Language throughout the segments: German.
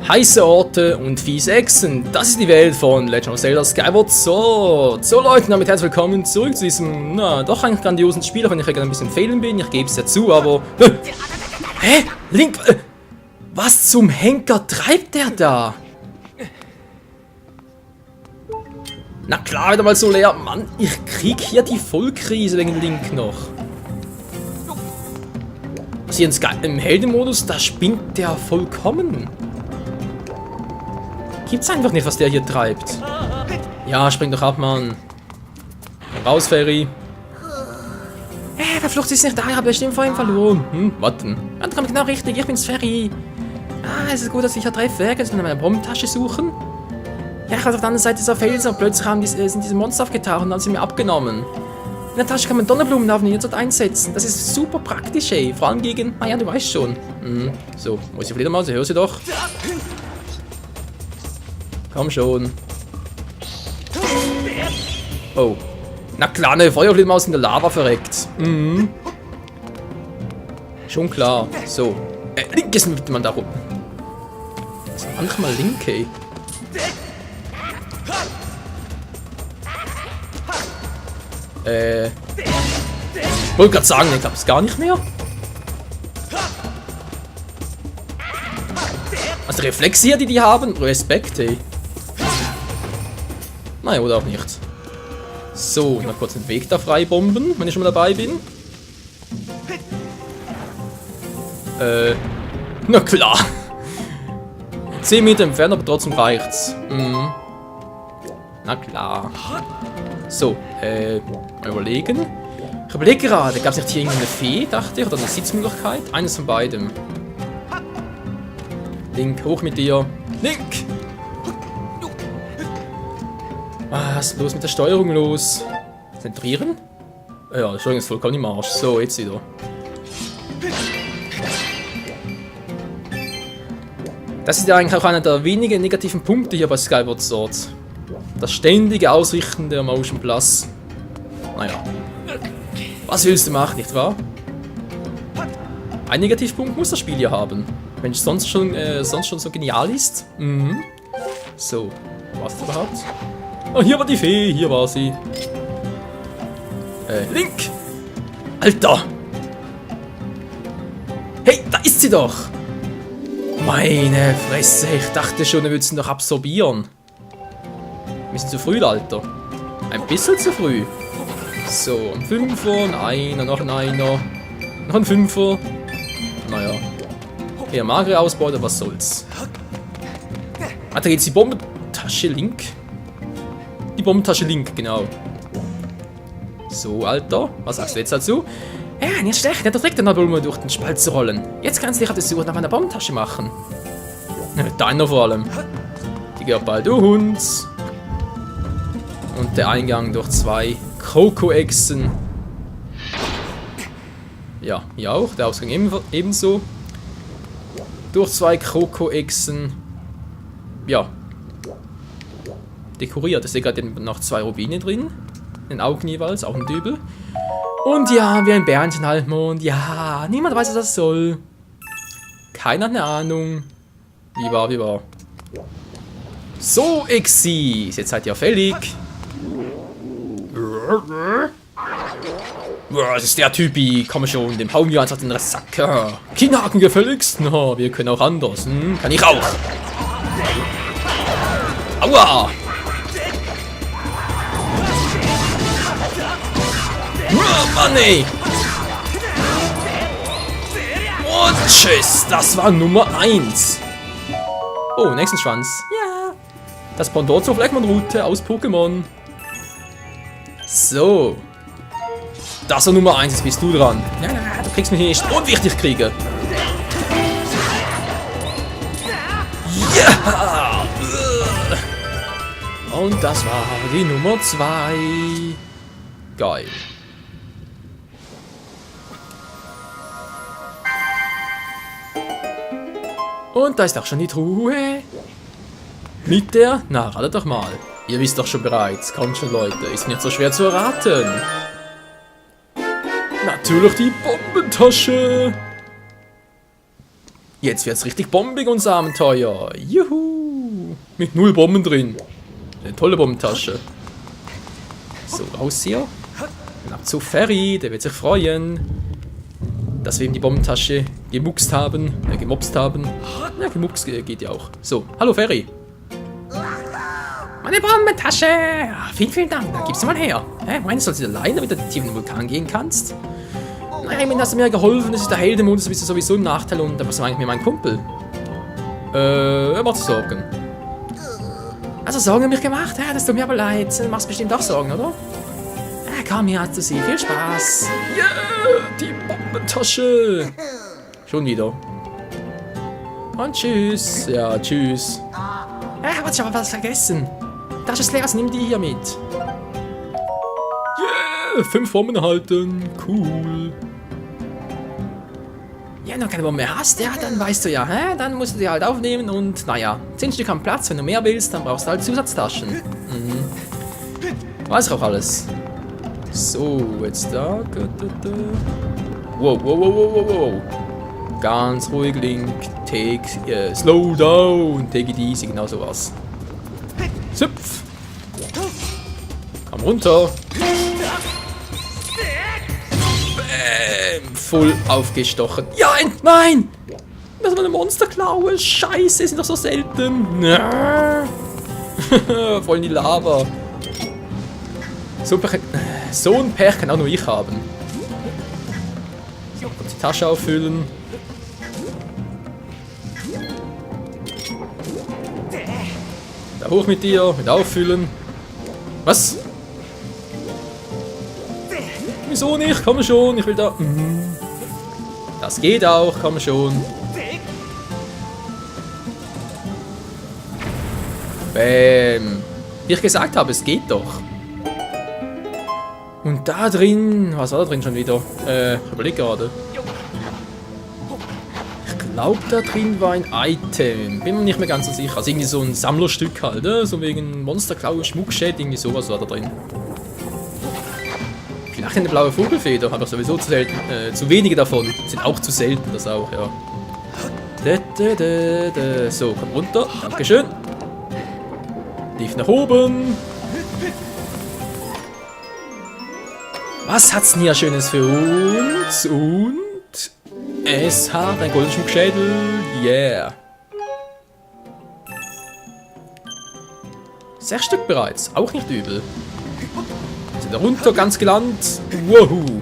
Heiße Orte und fiese Echsen. Das ist die Welt von Legend of Zelda Skyward Sword. So Leute, damit herzlich willkommen zurück zu diesem, doch eigentlich grandiosen Spiel, auch wenn ich gerade ein bisschen fehlen bin. Ich gebe es ja zu, aber... Hä? Link... Was zum Henker treibt der da? Na klar, wieder mal so leer. Mann, ich krieg hier die Vollkrise wegen Link noch. Was hier im Heldenmodus, da spinnt der vollkommen. Gibt's einfach nicht, was der hier treibt. Ja, spring doch ab, Mann. Raus, Ferry. Verflucht ist nicht da, ich habe bestimmt vorhin verloren. Warten. Ja, das kommt genau richtig, ich bin's, Ferry. Ah, es ist gut, dass ich hier treffe. Kannst du in meiner Bombentasche suchen? Ja, ich war auf der anderen Seite dieser Felsen und plötzlich sind diese Monster aufgetaucht und dann sind mir abgenommen. In der Tasche kann man Donnerblumen aufnehmen und dort einsetzen. Das ist super praktisch, ey. Vor allem gegen... Ah ja, du weißt schon. So, wo ist die Fledermaus? Hör sie doch. Komm schon. Oh. Na klar, eine Feuerfledermaus in der Lava verreckt. Schon klar. So. Link ist mit man da rum. Das ist manchmal Link, ey. Ich wollte gerade sagen, ich glaube es gar nicht mehr. Also Reflexe hier, die haben. Respekt, ey. Nein, oder auch nicht. So, noch kurz den Weg da frei bomben, wenn ich schon mal dabei bin. Na klar. 10 Meter entfernt, aber trotzdem reicht's. Na klar. So, mal überlegen. Ich überlege gerade, gab es nicht hier irgendeine Fee, dachte ich, oder eine Sitzmöglichkeit? Eines von beidem. Link, hoch mit dir. Link! Was ist bloß mit der Steuerung los? Zentrieren? Ja, die Steuerung ist vollkommen im Arsch. So, jetzt wieder. Das ist ja eigentlich auch einer der wenigen negativen Punkte hier bei Skyward Sword. Das ständige Ausrichten der Motion Plus. Naja. Was willst du machen, nicht wahr? Ein Negativpunkt muss das Spiel ja haben. Wenn es sonst schon so genial ist. So, was ist überhaupt? Oh, hier war die Fee, hier war sie. Link! Alter! Hey, da ist sie doch! Meine Fresse, ich dachte schon, wir würden sie doch absorbieren. Wir sind zu früh, Alter. Ein bisschen zu früh. So, ein Fünfer, ein Einer, noch ein Einer. Noch ein Fünfer. Naja. Eher magere Ausbeute, was soll's. Ah, da geht's die Bombentasche Link. Die Bombentasche Link, genau. So, Alter. Was sagst du jetzt dazu? Ja, nicht schlecht. Der trägt den Donnerblume durch den Spalt zu rollen. Jetzt kannst du dich auf die Suche nach meiner Bombentasche machen. Deiner vor allem. Die gehört bald, du Hund. Und der Eingang durch 2 Kroko-Echsen. Ja, hier auch. Der Ausgang ebenso. Durch 2 Kroko-Echsen. Ja. Dekoriert. Ich sehe gerade noch 2 Rubine drin. In den Augen jeweils. Auch ein Dübel. Und ja, wie ein Bärnchen Halbmond. Ja, niemand weiß, was das soll. Keiner hat eine Ahnung. Wie war. So, Exis. Jetzt seid ihr fällig. Das ist der Typi. Komm schon, dem hauen wir einfach den Sack. Kinnhaken gefälligst. No, wir können auch anders. Kann ich auch. Aua. Mann, ey. Und tschüss. Das war Nummer 1. Oh, nächsten Schwanz. Ja. Das Pendant zur Fleckmann-Route aus Pokémon. So. Das war Nummer 1, jetzt bist du dran. Ja, du kriegst mich nicht unwichtig kriegen. Ja! Und das war die Nummer 2. Geil. Und da ist auch schon die Truhe. Mit der... Na, ratet doch mal. Ihr wisst doch schon bereits. Kommt schon, Leute. Ist nicht so schwer zu erraten. Natürlich die Bombentasche. Jetzt wird's richtig bombig, unser Abenteuer. Juhu. Mit 0 Bomben drin. Eine tolle Bombentasche. So, raus hier. Und ab zu Ferry, der wird sich freuen, dass wir ihm die Bombentasche gemuckst haben. Gemobst haben. Ja, gemuckst geht ja auch. So, hallo Ferry. Meine Bombentasche! Vielen, vielen Dank. Da gibst du mal her. Meinst du, sollst du alleine, damit du tief in den Vulkan gehen kannst? Nein, hast du mir geholfen. Das ist der Heldenmodus. Du bist sowieso im Nachteil. Und da was eigentlich mit meinem Kumpel? Er macht Sorgen. Also Sorgen haben mich gemacht. Ja, das tut mir aber leid. Du machst bestimmt auch Sorgen, oder? Ja, komm, hier hast du sie. Viel Spaß. Yeah, die Bombentasche. Schon wieder. Und tschüss. Ja, tschüss. Ja, warte, ich habe was vergessen. Tasche ist leer, also nimm die hier mit. Yeah, 5 Bomben erhalten. Cool. Ja, wenn du keine Bombe mehr hast, ja, dann weißt du ja, dann musst du die halt aufnehmen und, naja, 10 Stück am Platz. Wenn du mehr willst, dann brauchst du halt Zusatztaschen. Weiß ich auch alles. So, jetzt da. Wow, wow, wow, wow, wow. Ganz ruhig, Link. Take, slow down. Take it easy, genau sowas. Zupf. Komm runter. Bäm. Voll aufgestochen. Ja, nein! Das war eine Monsterklaue. Scheiße, sind doch so selten. Voll in die Lava. So ein Pech kann auch nur ich haben. So, kurz die Tasche auffüllen. Da hoch mit dir, mit auffüllen. Was? Wieso nicht? Komm schon, ich will da. Das geht auch, komm schon. Bäm. Wie ich gesagt habe, es geht doch. Und da drin, was war da drin schon wieder? Ich überlege gerade. Ich glaube, da drin war ein Item. Bin mir nicht mehr ganz so sicher. Also irgendwie so ein Sammlerstück halt, ne? So wegen Monsterklaue, Schmuckschäd, irgendwie sowas war da drin. Vielleicht eine blaue Vogelfeder, habe ich sowieso zu selten. Zu wenige davon. Sind auch zu selten, das auch, ja. So, komm runter. Dankeschön. Tief nach oben. Was hat's denn hier Schönes für uns? Und es hat ein goldener Schmuckschädel. Yeah. 6 Stück bereits. Auch nicht übel. Sind da runter, ganz gelandet. Woohoo.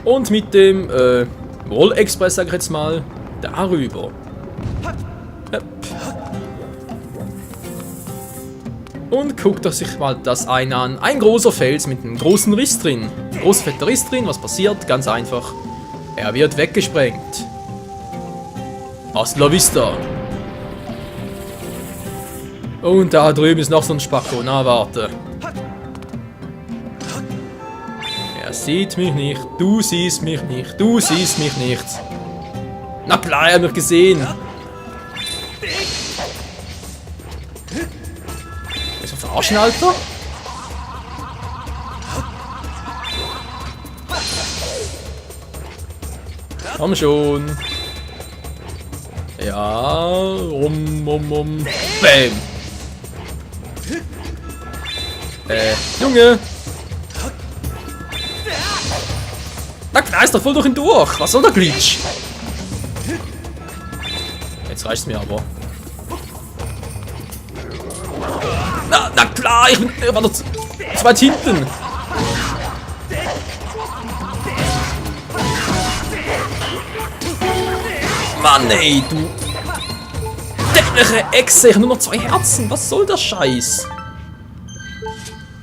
Und mit dem Wall Express, sag ich jetzt mal, darüber. Höp. Und guckt euch sich mal das eine an. Ein großer Fels mit einem großen Riss drin. Großer fetter Riss drin. Was passiert? Ganz einfach. Er wird weggesprengt. Hasta la vista. Und da drüben ist noch so ein Spacko. Na, warte. Er sieht mich nicht. Du siehst mich nicht. Du siehst mich nicht. Na klar, er hat mich gesehen. Verarschen, Alter? Komm schon. Ja, Bam. Junge. Na klar, ist doch voll durch ihn durch. Was soll der Glitch? Jetzt reicht's mir aber. Na klar, ich bin war noch zu weit hinten. Mann, ey, du dämliche Echse, ich habe nur noch 2 Herzen. Was soll der Scheiß?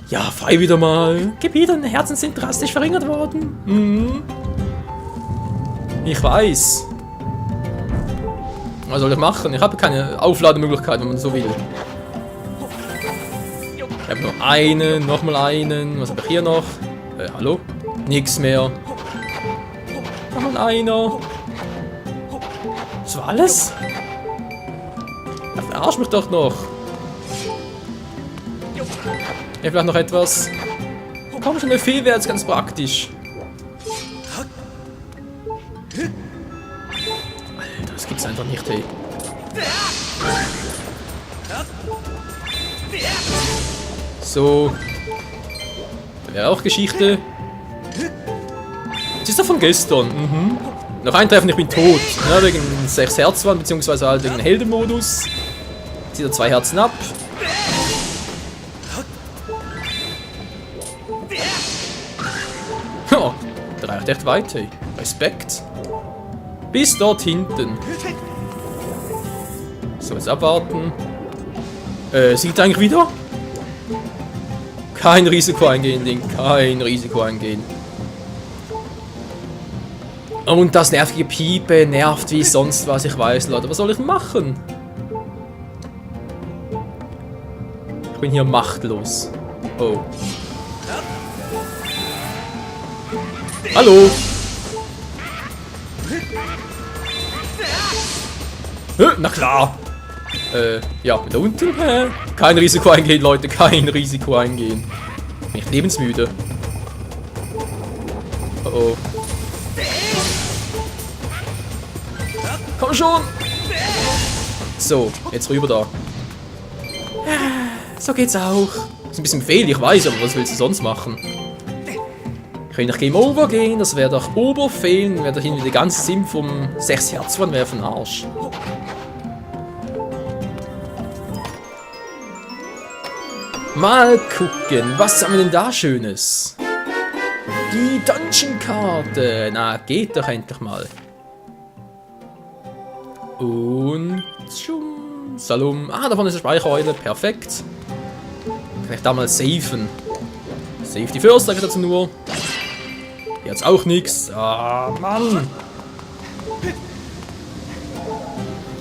Ja, frei wieder mal. Gebiete und Herzen sind drastisch verringert worden. Ich weiß. Was soll ich machen? Ich habe keine Auflademöglichkeit, wenn man so will. Ich habe noch einen, nochmal einen. Was habe ich hier noch? Hallo? Nix mehr. Nochmal einer. Das war alles? Ja, verarsch mich doch noch. Ja, vielleicht noch etwas. Komm schon, eine Fee wäre jetzt ganz praktisch. krieg's einfach nicht hin. So. Da wäre auch Geschichte. Das ist doch von gestern. Mhm. Noch ein Treffen, ich bin tot. Ja, wegen 6 Herzwand, beziehungsweise halt wegen Heldenmodus. Zieht er 2 Herzen ab. Oh, der reicht echt weit, hey. Respekt. Bis dort hinten. So, jetzt abwarten. Sieht er eigentlich wieder? Kein Risiko eingehen, Ding. Kein Risiko eingehen. Und das nervige Piepe nervt wie sonst was, ich weiß, Leute. Was soll ich machen? Ich bin hier machtlos. Oh. Hallo! Na klar! Ja, da unten? Kein Risiko eingehen, Leute, kein Risiko eingehen. Bin ich lebensmüde. Oh oh. Komm schon! So, jetzt rüber da. So geht's auch. Ist ein bisschen fehl, ich weiß, aber was willst du sonst machen? Ich will nach Game Over gehen, das wäre doch Oberfehlen, wäre doch irgendwie der ganze Sinn vom 6 Herzwand wäre von Arsch. Mal gucken, was haben wir denn da Schönes? Die Dungeon-Karte. Na, geht doch endlich mal. Und schon. Salum. Ah, davon ist eine Speichereule. Perfekt. Kann ich da mal safen. Save die First, sage ich dazu nur. Jetzt auch nichts. Ah, Mann.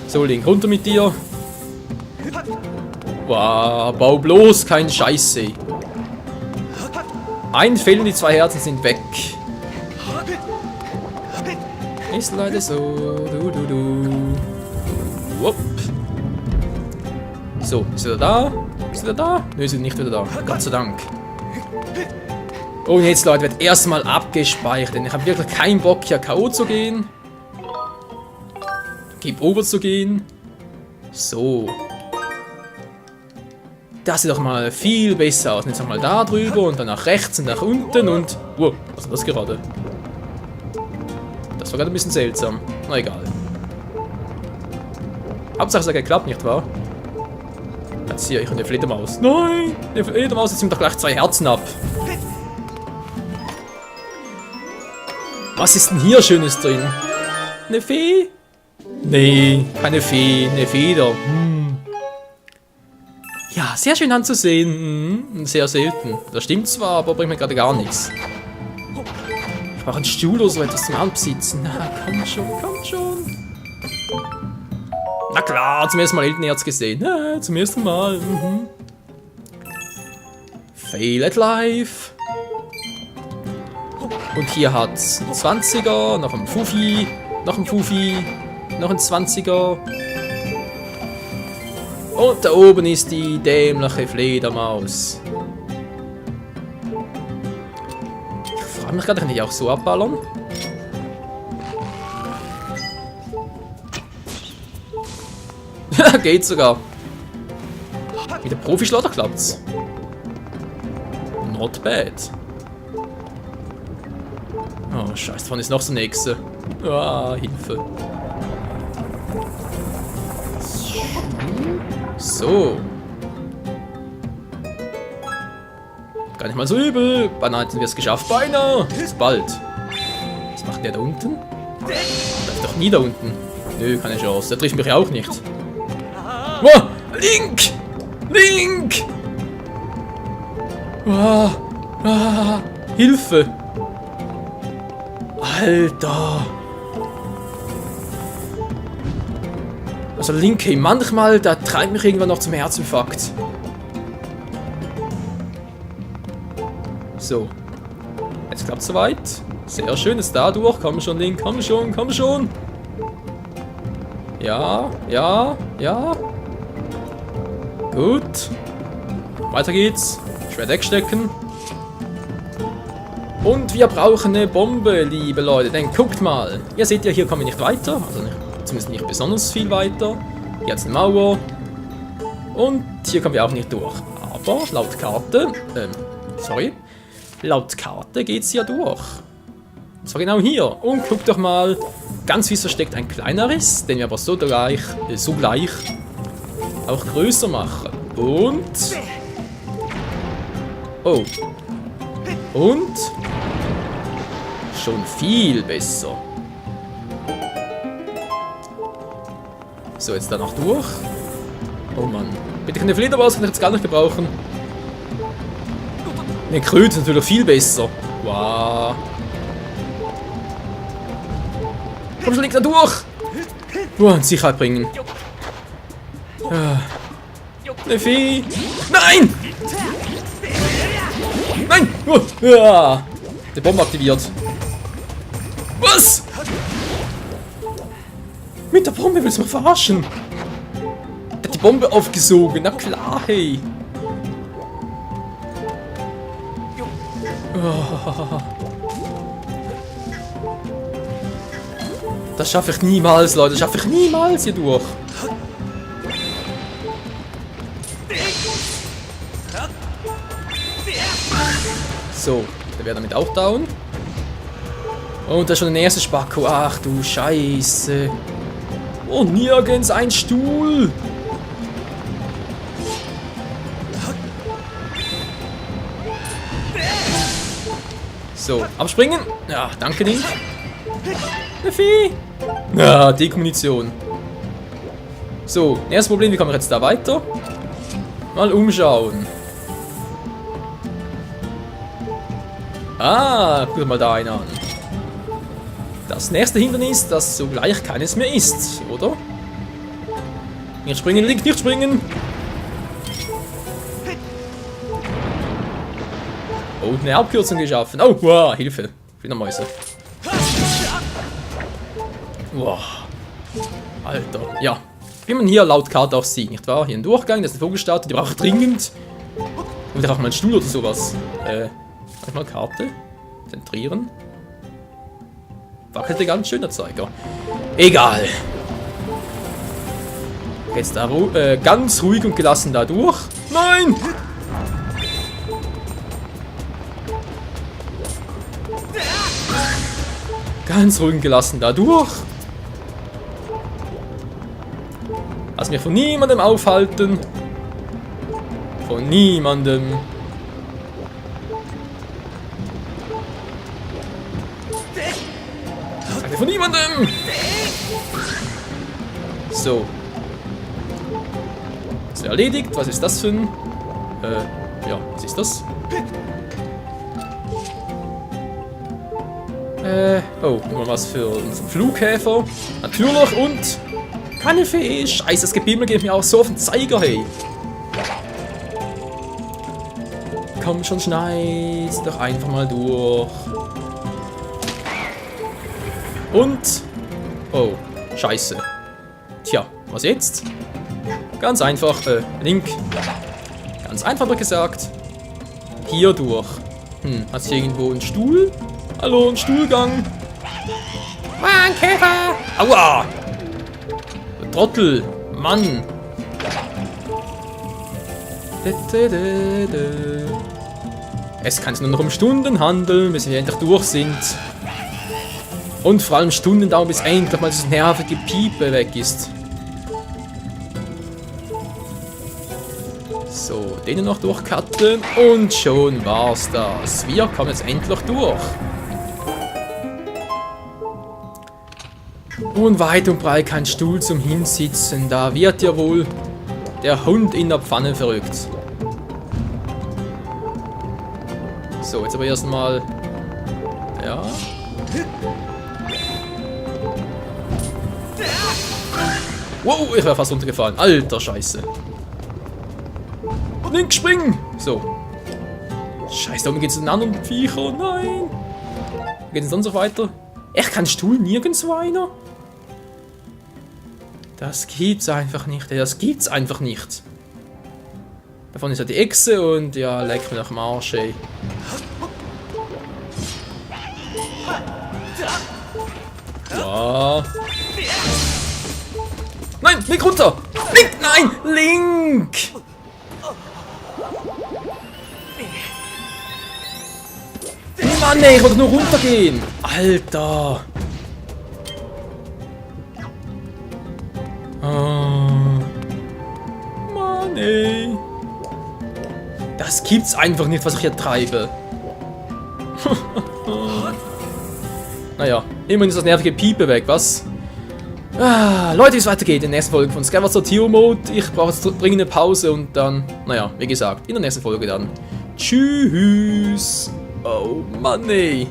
So, Link, runter mit dir. Wow, bau bloß kein Scheiße. Ein Fehl und die 2 Herzen sind weg. Ist leider so. Wupp. So, ist er da? Ist er da? Nö, ist er nicht wieder da. Gott sei Dank. Und jetzt, Leute, wird erstmal abgespeichert. Denn ich habe wirklich keinen Bock, hier K.O. zu gehen. Game Over zu gehen. So. Das sieht doch mal viel besser aus. Jetzt nochmal da drüber und dann nach rechts und nach unten und... Wow, was ist das gerade? Das war gerade ein bisschen seltsam. Na egal. Hauptsache es hat geklappt, nicht wahr? Jetzt ziehe ich eine Fledermaus. Nein! Eine Fledermaus, jetzt sind doch gleich 2 Herzen ab. Was ist denn hier Schönes drin? Eine Fee? Nee, keine Fee, eine Feder. Ja, sehr schön anzusehen. Sehr selten. Das stimmt zwar, aber bringt mir gerade gar nichts. Ich brauche einen Stuhl oder so etwas zum Anbesitzen. Na, komm schon, komm schon. Na klar, zum ersten Mal Heldenherz gesehen. Ja, zum ersten Mal. Fail at life. Und hier hat es einen 20er, noch ein Fufi, noch ein Fufi, noch ein 20er. Und da oben ist die dämliche Fledermaus. Ich frage mich gerade, kann ich auch so abballern? Geht sogar. Mit der Profischleuder klappt's. Not bad. Oh, scheiße, davon ist noch so nächste. Ah, Hilfe. So. Gar nicht mal so übel. Beinahe hätten wir es geschafft. Beinahe. Ist bald. Was macht der da unten? Der ist doch nie da unten. Nö, keine Chance. Der trifft mich ja auch nicht. Oh, Link! Link! Oh, ah, Hilfe! Alter! Also Link, hey, manchmal, da treibt mich irgendwann noch zum Herzinfarkt. So. Jetzt klappt es soweit. Sehr schön, ist da durch. Komm schon, Link, komm schon, komm schon. Ja, ja, ja. Gut. Weiter geht's. Schwer wegstecken. Und wir brauchen eine Bombe, liebe Leute. Denn guckt mal. Ihr seht ja, hier kommen wir nicht weiter. Also zumindest nicht besonders viel weiter. Hier hat es eine Mauer. Und hier kommen wir auch nicht durch. Aber laut Karte, laut Karte geht es hier durch. Und zwar genau hier. Und guck doch mal, ganz fies versteckt ein kleiner Riss, den wir aber sogleich auch größer machen. Und... Oh. Und... Schon viel besser. So, jetzt da noch durch. Oh Mann. Bitte keine Fledermaus, kann ich jetzt gar nicht gebrauchen. Eine Kröte ist natürlich viel besser. Wow. Komm schon, leg da durch! In Sicherheit bringen. Neffi! Nein! Nein! Die Bombe aktiviert. Was? Mit der Bombe willst du mich verarschen? Der hat die Bombe aufgesogen. Na klar, hey. Das schaffe ich niemals, Leute. Das schaffe ich niemals hier durch. So, der wäre damit auch down. Und da ist schon der erste Spacko. Ach du Scheiße. Oh, nirgends ein Stuhl. So, abspringen. Ja, danke Ding. Neffi. Ja, Dekommunition. So, erstes Problem, wie kommen wir jetzt da weiter? Mal umschauen. Ah, guck mal da einen an. Das nächste Hindernis, das sogleich keines mehr ist, oder? Nicht springen, Link, nicht springen! Oh, eine Abkürzung geschaffen. Oh, wow, Hilfe. Fledermäuse. Wow. Alter, ja. Wie man hier laut Karte auch sieht, nicht wahr? Hier ein Durchgang, das ist ein Vogelstatue, die braucht dringend. Und auch mal einen Stuhl oder sowas. Mal Karte. Zentrieren. Wackelte ganz schön der Zeiger. Egal. Jetzt da ganz ruhig und gelassen da durch. Nein! Ganz ruhig und gelassen da durch. Lass mich von niemandem aufhalten. Von niemandem. Von niemandem! So. Ist erledigt. Was ist das für ein... ja, was ist das? Oh, nur was für unseren Flughäfer. Natürlich und... Keine Fee. Scheiße, das Gebimmel geht mir auch so auf den Zeiger, hey. Komm schon, schneid's doch einfach mal durch. Und... Oh, scheiße. Tja, was jetzt? Ganz einfach, Link. Ganz einfach gesagt. Hier durch. Hat hier irgendwo einen Stuhl? Hallo, ein Stuhlgang. Mann, Käfer! Aua! Trottel! Mann! Es kann sich nur noch um Stunden handeln, bis wir endlich durch sind. Und vor allem Stunden dauern, bis endlich mal das nervige Piepe weg ist. So, den noch durchcutten und schon war's das. Wir kommen jetzt endlich durch. Und weit und breit kein Stuhl zum Hinsitzen. Da wird ja wohl der Hund in der Pfanne verrückt. So, jetzt aber erstmal. Ja. Wow, ich wäre fast runtergefallen. Alter Scheiße. Link, springen! So. Scheiße, da oben geht es zu den anderen Viecher. Nein. Wie geht es sonst noch weiter? Echt, kein Stuhl? Nirgendwo einer? Das gibt's einfach nicht. Das gibt's einfach nicht. Davon ist ja die Echse und ja, leck mir nach dem Arsch, ey. Ja. Nein, Link runter! Link, nein, Link! Mann, ey, ich wollte nur runtergehen. Alter. Oh. Mann, ey. Das gibt's einfach nicht, was ich hier treibe. Naja, immerhin ist das nervige Piepe weg, was? Ah, Leute, wie es weitergeht in der nächsten Folge von Skyward Sword Hero Mode. Ich brauche jetzt dringend eine Pause und dann, naja, wie gesagt, in der nächsten Folge dann. Tschüss. Oh Mann, ey.